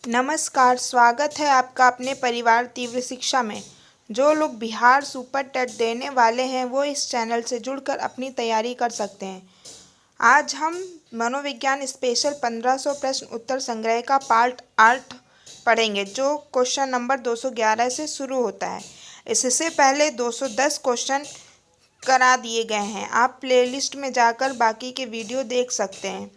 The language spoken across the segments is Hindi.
नमस्कार, स्वागत है आपका अपने परिवार तीव्र शिक्षा में। जो लोग बिहार सुपर टेट देने वाले हैं वो इस चैनल से जुड़कर अपनी तैयारी कर सकते हैं। आज हम मनोविज्ञान स्पेशल 1500 प्रश्न उत्तर संग्रह का पार्ट 8 पढ़ेंगे, जो क्वेश्चन नंबर 211 से शुरू होता है। इससे पहले 210 क्वेश्चन करा दिए गए हैं। आप प्लेलिस्ट में जाकर बाकी के वीडियो देख सकते हैं।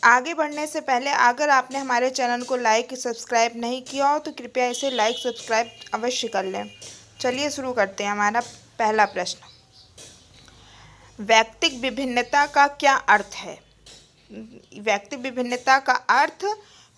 आगे बढ़ने से पहले अगर आपने हमारे चैनल को लाइक सब्सक्राइब नहीं किया हो तो कृपया इसे लाइक सब्सक्राइब अवश्य कर लें। चलिए शुरू करते हैं। हमारा पहला प्रश्न, व्यक्तिक विभिन्नता का क्या अर्थ है? व्यक्तिक विभिन्नता का अर्थ,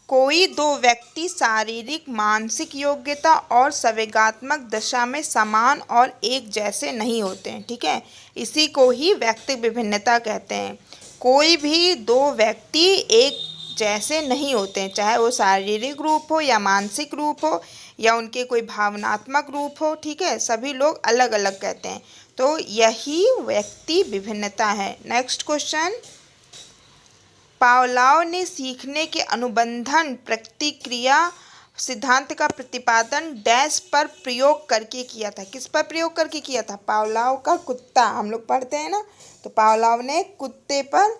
कोई दो व्यक्ति शारीरिक मानसिक योग्यता और संवेगात्मक दशा में समान और एक जैसे नहीं होते हैं। ठीक है, इसी को ही व्यक्तिक विभिन्नता कहते हैं। कोई भी दो व्यक्ति एक जैसे नहीं होते हैं, चाहे वो शारीरिक रूप हो या मानसिक रूप हो या उनके कोई भावनात्मक रूप हो। ठीक है, सभी लोग अलग अलग कहते हैं, तो यही व्यक्ति विभिन्नता है। नेक्स्ट क्वेश्चन, पावलोव ने सीखने के अनुबंधन प्रतिक्रिया सिद्धांत का प्रतिपादन डैश पर प्रयोग करके किया था? किस पर प्रयोग करके किया था? पावलोव का कुत्ता, हम लोग पढ़ते हैं ना, तो पावलोव ने कुत्ते पर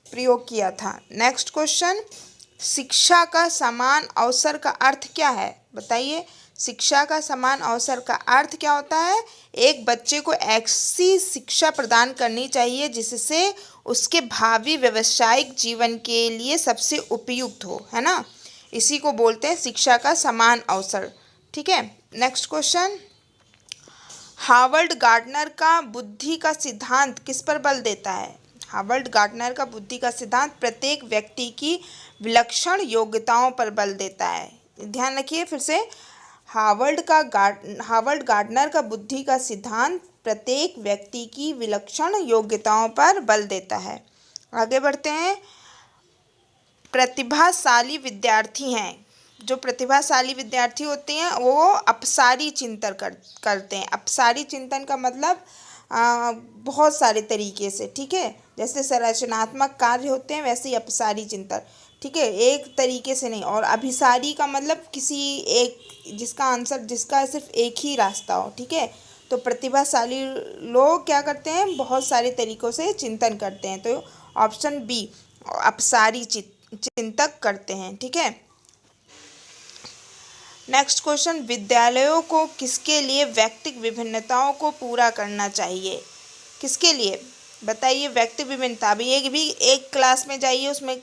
प्रयोग किया था। नेक्स्ट क्वेश्चन, शिक्षा का समान अवसर का अर्थ क्या है? बताइए, शिक्षा का समान अवसर का अर्थ क्या होता है? एक बच्चे को ऐसी शिक्षा प्रदान करनी चाहिए जिससे उसके भावी व्यावसायिक जीवन के लिए सबसे उपयुक्त हो, है ना। इसी को बोलते हैं शिक्षा का समान अवसर। ठीक है, नेक्स्ट क्वेश्चन, हावर्ड गार्डनर का बुद्धि का सिद्धांत किस पर बल देता है? हावर्ड गार्डनर का बुद्धि का सिद्धांत प्रत्येक व्यक्ति की विलक्षण योग्यताओं पर बल देता है। ध्यान रखिए फिर से, हावर्ड गार्डनर का बुद्धि का सिद्धांत प्रत्येक व्यक्ति की विलक्षण योग्यताओं पर बल देता है। आगे बढ़ते हैं, प्रतिभाशाली विद्यार्थी हैं। जो प्रतिभाशाली विद्यार्थी होते हैं वो अपसारी चिंतन करते हैं। अपसारी चिंतन का मतलब बहुत सारे तरीके से, ठीक है, जैसे संरचनात्मक कार्य होते हैं वैसे ही अपसारी चिंतन, ठीक है, एक तरीके से नहीं। और अभिसारी का मतलब किसी एक, जिसका आंसर, जिसका सिर्फ एक ही रास्ता हो। ठीक है, तो प्रतिभाशाली लोग क्या करते हैं, बहुत सारे तरीकों से चिंतन करते हैं। तो ऑप्शन बी, अपसारी चिंतक करते हैं। ठीक है, नेक्स्ट क्वेश्चन, विद्यालयों को किसके लिए व्यक्तिक विभिन्नताओं को पूरा करना चाहिए? किसके लिए बताइए? व्यक्तिक विभिन्नता, अभी एक क्लास में जाइए, उसमें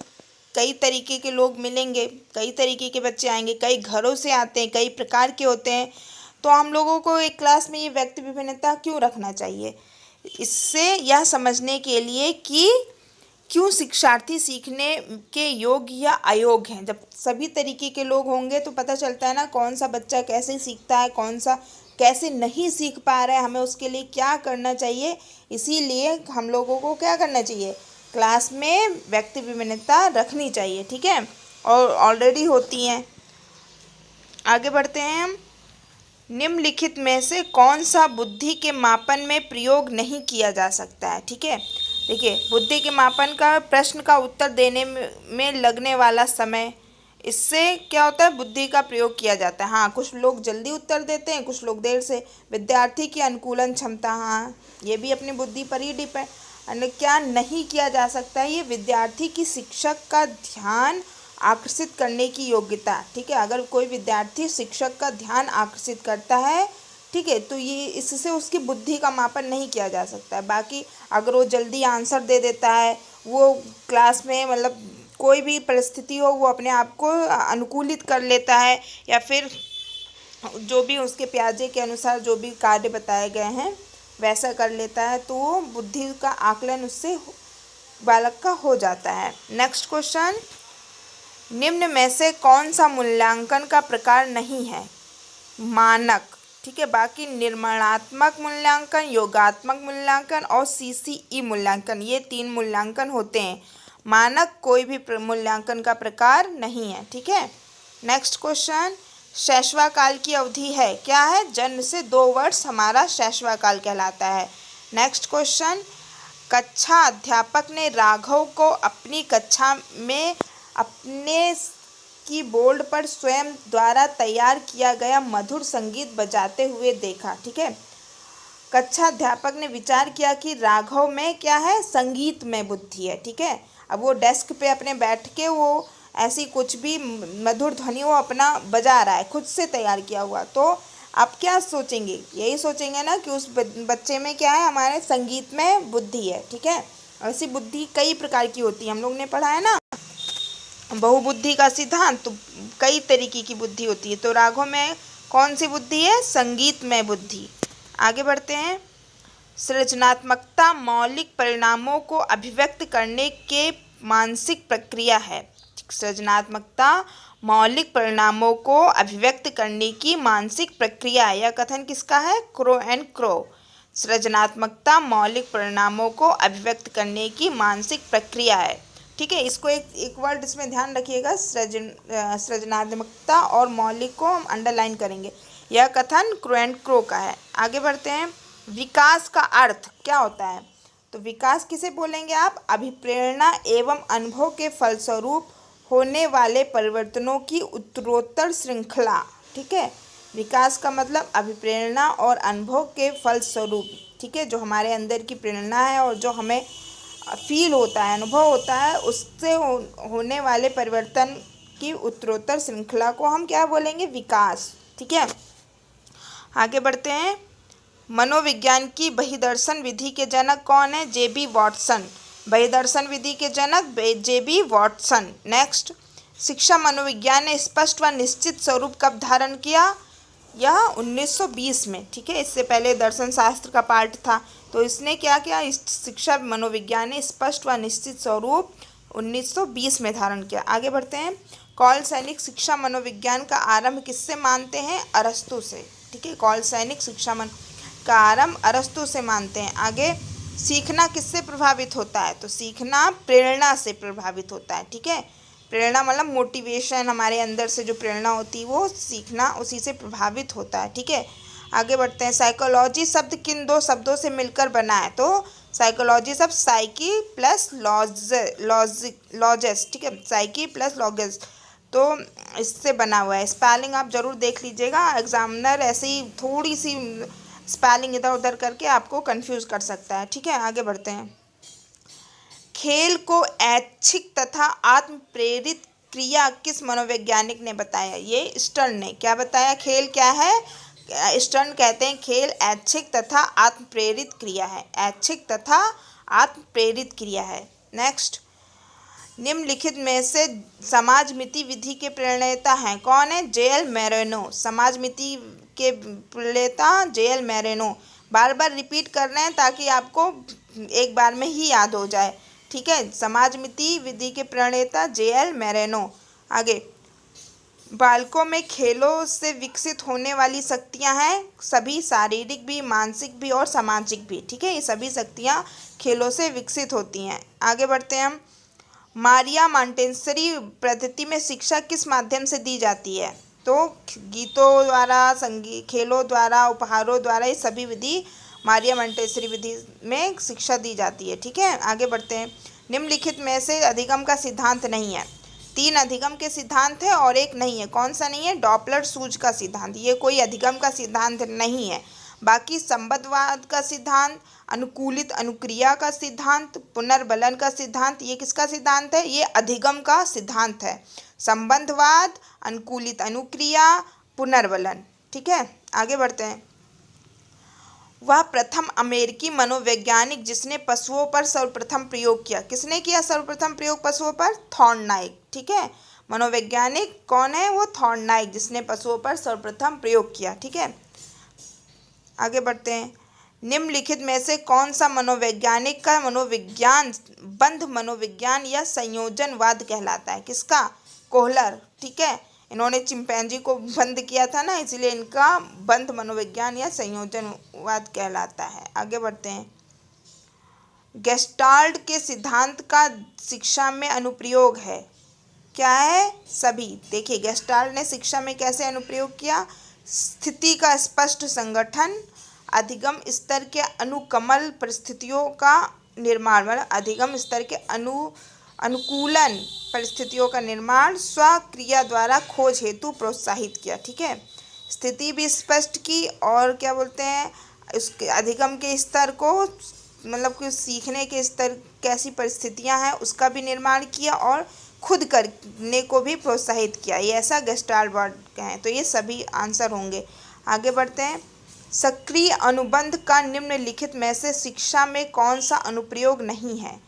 कई तरीके के लोग मिलेंगे, कई तरीके के बच्चे आएंगे, कई घरों से आते हैं, कई प्रकार के होते हैं। तो हम लोगों को एक क्लास में ये व्यक्ति विभिन्नता क्यों रखना चाहिए? इससे यह समझने के लिए कि क्यों शिक्षार्थी सीखने के योग्य या अयोग्य हैं। जब सभी तरीके के लोग होंगे तो पता चलता है ना, कौन सा बच्चा कैसे सीखता है, कौन सा कैसे नहीं सीख पा रहा है, हमें उसके लिए क्या करना चाहिए। इसीलिए हम लोगों को क्या करना चाहिए, क्लास में व्यक्ति विभिन्नता रखनी चाहिए। ठीक है, और ऑलरेडी होती हैं। आगे बढ़ते हैं हम, निम्नलिखित में से कौन सा बुद्धि के मापन में प्रयोग नहीं किया जा सकता है? ठीक है, देखिए, बुद्धि के मापन का प्रश्न का उत्तर देने में लगने वाला समय, इससे क्या होता है, बुद्धि का प्रयोग किया जाता है। हाँ, कुछ लोग जल्दी उत्तर देते हैं, कुछ लोग देर से। विद्यार्थी की अनुकूलन क्षमता, हाँ, ये भी अपनी बुद्धि पर ही डिपेंड। क्या नहीं किया जा सकता है, ये विद्यार्थी की शिक्षक का ध्यान आकर्षित करने की योग्यता। ठीक है, अगर कोई विद्यार्थी शिक्षक का ध्यान आकर्षित करता है, ठीक है, तो ये इससे उसकी बुद्धि का मापन नहीं किया जा सकता है। बाकी अगर वो जल्दी आंसर दे देता है, वो क्लास में मतलब कोई भी परिस्थिति हो वो अपने आप को अनुकूलित कर लेता है, या फिर जो भी उसके प्याजे के अनुसार जो भी कार्य बताए गए हैं वैसा कर लेता है, तो वो बुद्धि का आकलन उससे बालक का हो जाता है। नेक्स्ट क्वेश्चन, निम्न में से कौन सा मूल्यांकन का प्रकार नहीं है? मानक, ठीक है, बाकी निर्माणात्मक मूल्यांकन, योगात्मक मूल्यांकन और CCE मूल्यांकन, ये 3 मूल्यांकन होते हैं। मानक कोई भी मूल्यांकन का प्रकार नहीं है। ठीक है, नेक्स्ट क्वेश्चन, शैशवाकाल की अवधि है, क्या है? जन्म से 2 वर्ष हमारा शैशवाकाल कहलाता है। नेक्स्ट क्वेश्चन, कक्षा अध्यापक ने राघव को अपनी कक्षा में अपने कीबोर्ड पर स्वयं द्वारा तैयार किया गया मधुर संगीत बजाते हुए देखा। ठीक है, कक्षा अध्यापक ने विचार किया कि राघव में क्या है, संगीत में बुद्धि है। ठीक है, अब वो डेस्क पे अपने बैठ के वो ऐसी कुछ भी मधुर ध्वनि वो अपना बजा रहा है, खुद से तैयार किया हुआ। तो आप क्या सोचेंगे, यही सोचेंगे ना कि उस बच्चे में क्या है, हमारे संगीत में बुद्धि है। ठीक है, ऐसी बुद्धि कई प्रकार की होती है, हम लोग ने पढ़ा है ना बहुबुद्धि का सिद्धांत, तो कई तरीके की बुद्धि होती है। तो राघव में कौन सी बुद्धि है, संगीत में बुद्धि। आगे बढ़ते हैं। सृजनात्मकता मौलिक परिणामों को अभिव्यक्त करने के मानसिक प्रक्रिया है। सृजनात्मकता मौलिक परिणामों को अभिव्यक्त करने की मानसिक प्रक्रिया है। यह कथन किसका है, क्रो एंड क्रो। सृजनात्मकता मौलिक परिणामों को अभिव्यक्त करने की मानसिक प्रक्रिया है। ठीक है, इसको एक वर्ड इसमें ध्यान रखिएगा, सृजनात्मकता और मौलिक को हम अंडरलाइन करेंगे। यह कथन क्रो एंड क्रो का है। आगे बढ़ते हैं। विकास का अर्थ क्या होता है, तो विकास किसे बोलेंगे आप, अभिप्रेरणा एवं अनुभव के फलस्वरूप होने वाले परिवर्तनों की उत्तरोत्तर श्रृंखला। ठीक है, विकास का मतलब अभिप्रेरणा और अनुभव के फलस्वरूप। ठीक है, जो हमारे अंदर की प्रेरणा है और जो हमें फील होता है, अनुभव होता है, उससे होने वाले परिवर्तन की उत्तरोत्तर श्रृंखला को हम क्या बोलेंगे, विकास। ठीक है, आगे बढ़ते हैं। मनोविज्ञान की बहिर्दर्शन विधि के जनक कौन है, जे.बी. वॉटसन। बहिर्दर्शन विधि के जनक जे.बी. वॉटसन। नेक्स्ट, शिक्षा मनोविज्ञान ने स्पष्ट व निश्चित स्वरूप कब धारण किया, यह 1920 में। ठीक है, इससे पहले दर्शन शास्त्र का पार्ट था, तो इसने क्या किया, इस शिक्षा मनोविज्ञान ने स्पष्ट व निश्चित स्वरूप 1920 में धारण किया। आगे बढ़ते हैं। कौल सैनिक शिक्षा मनोविज्ञान का आरंभ किससे मानते हैं, अरस्तु से। ठीक है, कौल सैनिक शिक्षा मन का आरंभ अरस्तु से मानते हैं। आगे, सीखना किससे प्रभावित होता है, तो सीखना प्रेरणा से प्रभावित होता है। ठीक है, प्रेरणा मतलब मोटिवेशन, हमारे अंदर से जो प्रेरणा होती है वो सीखना उसी से प्रभावित होता है। ठीक है, आगे बढ़ते हैं। साइकोलॉजी शब्द किन दो शब्दों से मिलकर बना है, तो साइकोलॉजी शब्द साइकी प्लस लॉजेस। ठीक है, साइकी प्लस लॉजेस, तो इससे बना हुआ है। स्पेलिंग आप जरूर देख लीजिएगा, एग्जामिनर ऐसे ही थोड़ी सी स्पेलिंग इधर उधर करके आपको कंफ्यूज कर सकता है। ठीक है, आगे बढ़ते हैं। खेल को ऐच्छिक तथा आत्म प्रेरित क्रिया किस मनोवैज्ञानिक ने बताया, ये स्टर्न ने। क्या बताया, खेल क्या है, स्टर्न कहते हैं खेल ऐच्छिक तथा आत्म प्रेरित क्रिया है, ऐच्छिक तथा आत्म प्रेरित क्रिया है। नेक्स्ट, निम्नलिखित में से समाजमिति विधि के प्रणेता हैं कौन है, जे.एल. मैरेनो। समाजमिति के प्रणेता जे.एल. मैरेनो। बार बार रिपीट कर रहे हैं ताकि आपको एक बार में ही याद हो जाए। ठीक है, समाजमिति विधि के प्रणेता जे.एल. मैरेनो। आगे, बालकों में खेलों से विकसित होने वाली शक्तियां हैं सभी, शारीरिक भी, मानसिक भी और सामाजिक भी। ठीक है, ये सभी शक्तियां खेलों से विकसित होती हैं। आगे बढ़ते हैं हम। मारिया मॉन्टेसरी पद्धति में शिक्षा किस माध्यम से दी जाती है, तो गीतों द्वारा, संगीत, खेलों द्वारा, उपहारों द्वारा, ये सभी विधि मारिया मॉन्टेसरी विधि में शिक्षा दी जाती है। ठीक है, आगे बढ़ते हैं। निम्नलिखित में से अधिगम का सिद्धांत नहीं है, 3 अधिगम के सिद्धांत है और एक नहीं है। कौन सा नहीं है, डॉपलर सूज का सिद्धांत, ये कोई अधिगम का सिद्धांत नहीं है। बाकी संबंधवाद का सिद्धांत, अनुकूलित अनुक्रिया का सिद्धांत, पुनर्बलन का सिद्धांत, ये किसका सिद्धांत है, ये अधिगम का सिद्धांत है। संबंधवाद, अनुकूलित अनुक्रिया, पुनर्बलन। ठीक है, आगे बढ़ते हैं। वह प्रथम अमेरिकी मनोवैज्ञानिक जिसने पशुओं पर सर्वप्रथम प्रयोग किया, किसने किया सर्वप्रथम प्रयोग पशुओं पर, थॉर्नडाइक। ठीक है, मनोवैज्ञानिक कौन है, वो थॉर्नडाइक, जिसने पशुओं पर सर्वप्रथम प्रयोग किया। ठीक है, आगे बढ़ते हैं। निम्नलिखित में से कौन सा मनोवैज्ञानिक का मनोविज्ञान बंध मनोविज्ञान या संयोजनवाद कहलाता है, किसका, कोहलर। ठीक है, इन्होंने चिंपैंजी को बंद किया था ना, इसलिए इनका बंध मनोविज्ञान या संयोजनवाद कहलाता है। आगे बढ़ते हैं। गेस्टाल्ट के सिद्धांत का शिक्षा में अनुप्रयोग है, क्या है, सभी। देखिए, गेस्टाल्ट ने शिक्षा में कैसे अनुप्रयोग किया, स्थिति का स्पष्ट संगठन, अधिगम स्तर के अनुकमल परिस्थितियों का निर्माण, मतलब अधिगम स्तर के अनुकूलन परिस्थितियों का निर्माण स्वक्रिया द्वारा खोज हेतु प्रोत्साहित किया। ठीक है, स्थिति भी स्पष्ट की और क्या बोलते हैं उसके अधिगम के स्तर को, मतलब कि सीखने के स्तर कैसी परिस्थितियां हैं उसका भी निर्माण किया और खुद करने को भी प्रोत्साहित किया। ये ऐसा गेस्टाल्ट वर्ड है, तो ये सभी आंसर होंगे। आगे बढ़ते हैं। सक्रिय अनुबंध का निम्नलिखित में से शिक्षा में कौन सा अनुप्रयोग नहीं है?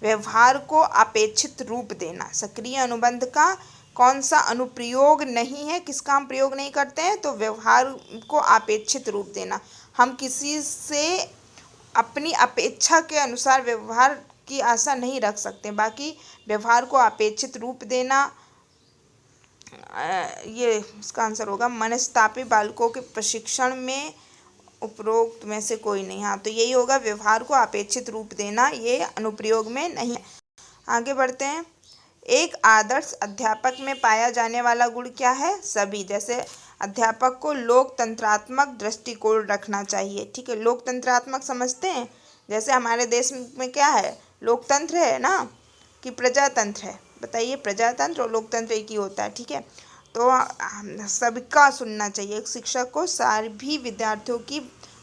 व्यवहार को अपेक्षित रूप देना। सक्रिय अनुबंध का कौन सा अनुप्रयोग नहीं है? किसका हम प्रयोग नहीं करते हैं? तो व्यवहार को अपेक्षित रूप देना। हम किसी से अपनी अपेक्षा के अनुसार व्यवहार की आशा नहीं रख सकते। बाकी व्यवहार को अपेक्षित रूप देना, ये इसका आंसर होगा। मनस्तापी बालकों के प्रशिक्षण में उपरोक्त में से कोई नहीं। हाँ, तो यही होगा, व्यवहार को अपेक्षित रूप देना, ये अनुप्रयोग में नहीं। आगे बढ़ते हैं। एक आदर्श अध्यापक में पाया जाने वाला गुण क्या है? सभी। जैसे अध्यापक को लोकतंत्रात्मक दृष्टिकोण रखना चाहिए। ठीक है, लोकतंत्रात्मक समझते हैं? जैसे हमारे देश में क्या है, लोकतंत्र है ना कि प्रजातंत्र है? बताइए, प्रजातंत्र और लोकतंत्र एक ही होता है। ठीक है, तो सबका सुनना चाहिए। एक शिक्षक को सभी विद्यार्थियों की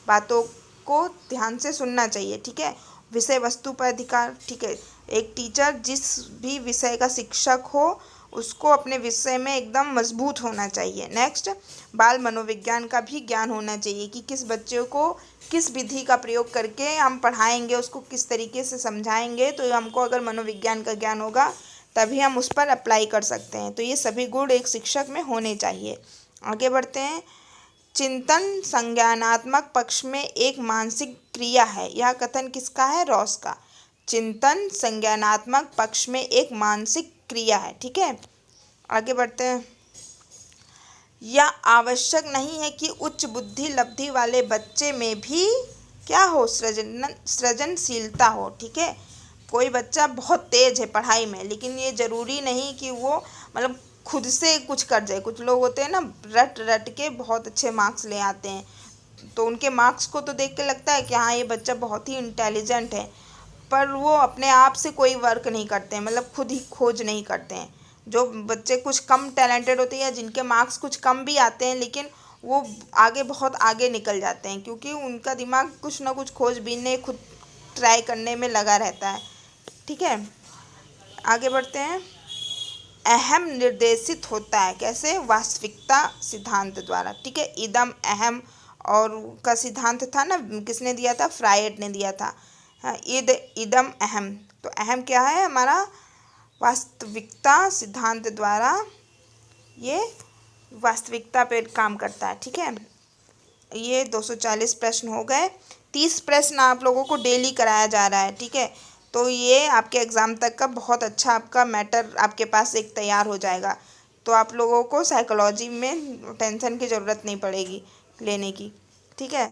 बातों को ध्यान से सुनना चाहिए। ठीक है, विषय वस्तु पर अधिकार। ठीक है, एक टीचर जिस भी विषय का शिक्षक हो उसको अपने विषय में एकदम मजबूत होना चाहिए। नेक्स्ट, बाल मनोविज्ञान का भी ज्ञान होना चाहिए कि किस बच्चे को किस विधि का प्रयोग करके हम पढ़ाएंगे, उसको किस तरीके से समझाएंगे। तो हमको अगर मनोविज्ञान का ज्ञान होगा तभी हम उस पर अप्लाई कर सकते हैं। तो ये सभी गुण एक शिक्षक में होने चाहिए। आगे बढ़ते हैं। चिंतन संज्ञानात्मक पक्ष में एक मानसिक क्रिया है। यह कथन किसका है? रॉस का। चिंतन संज्ञानात्मक पक्ष में एक मानसिक क्रिया है। ठीक है, आगे बढ़ते हैं। यह आवश्यक नहीं है कि उच्च बुद्धि लब्धि वाले बच्चे में भी क्या हो? सृजनशीलता हो। ठीक है, कोई बच्चा बहुत तेज है पढ़ाई में, लेकिन ये जरूरी नहीं कि वो मतलब खुद से कुछ कर जाए। कुछ लोग होते हैं ना, रट रट के बहुत अच्छे मार्क्स ले आते हैं, तो उनके मार्क्स को तो देख के लगता है कि हाँ ये बच्चा बहुत ही इंटेलिजेंट है, पर वो अपने आप से कोई वर्क नहीं करते हैं, मतलब खुद ही खोज नहीं करते हैं। जो बच्चे कुछ कम टैलेंटेड होते हैं या जिनके मार्क्स कुछ कम भी आते हैं, लेकिन वो आगे बहुत आगे निकल जाते हैं क्योंकि उनका दिमाग कुछ ना कुछ खोजबीन खुद ट्राई करने में लगा रहता है। ठीक है, आगे बढ़ते हैं। अहम निर्देशित होता है कैसे? वास्तविकता सिद्धांत द्वारा। ठीक है, इदम अहम और का सिद्धांत था ना, किसने दिया था? फ्रायड ने दिया था। हाँ, इदम अहम, तो अहम क्या है हमारा? वास्तविकता सिद्धांत द्वारा ये वास्तविकता पे काम करता है। ठीक है, ये 240 प्रश्न हो गए। 30 प्रश्न आप लोगों को डेली कराया जा रहा है। ठीक है, तो ये आपके एग्ज़ाम तक का बहुत अच्छा आपका मैटर आपके पास एक तैयार हो जाएगा। तो आप लोगों को साइकोलॉजी में टेंशन की ज़रूरत नहीं पड़ेगी लेने की। ठीक है।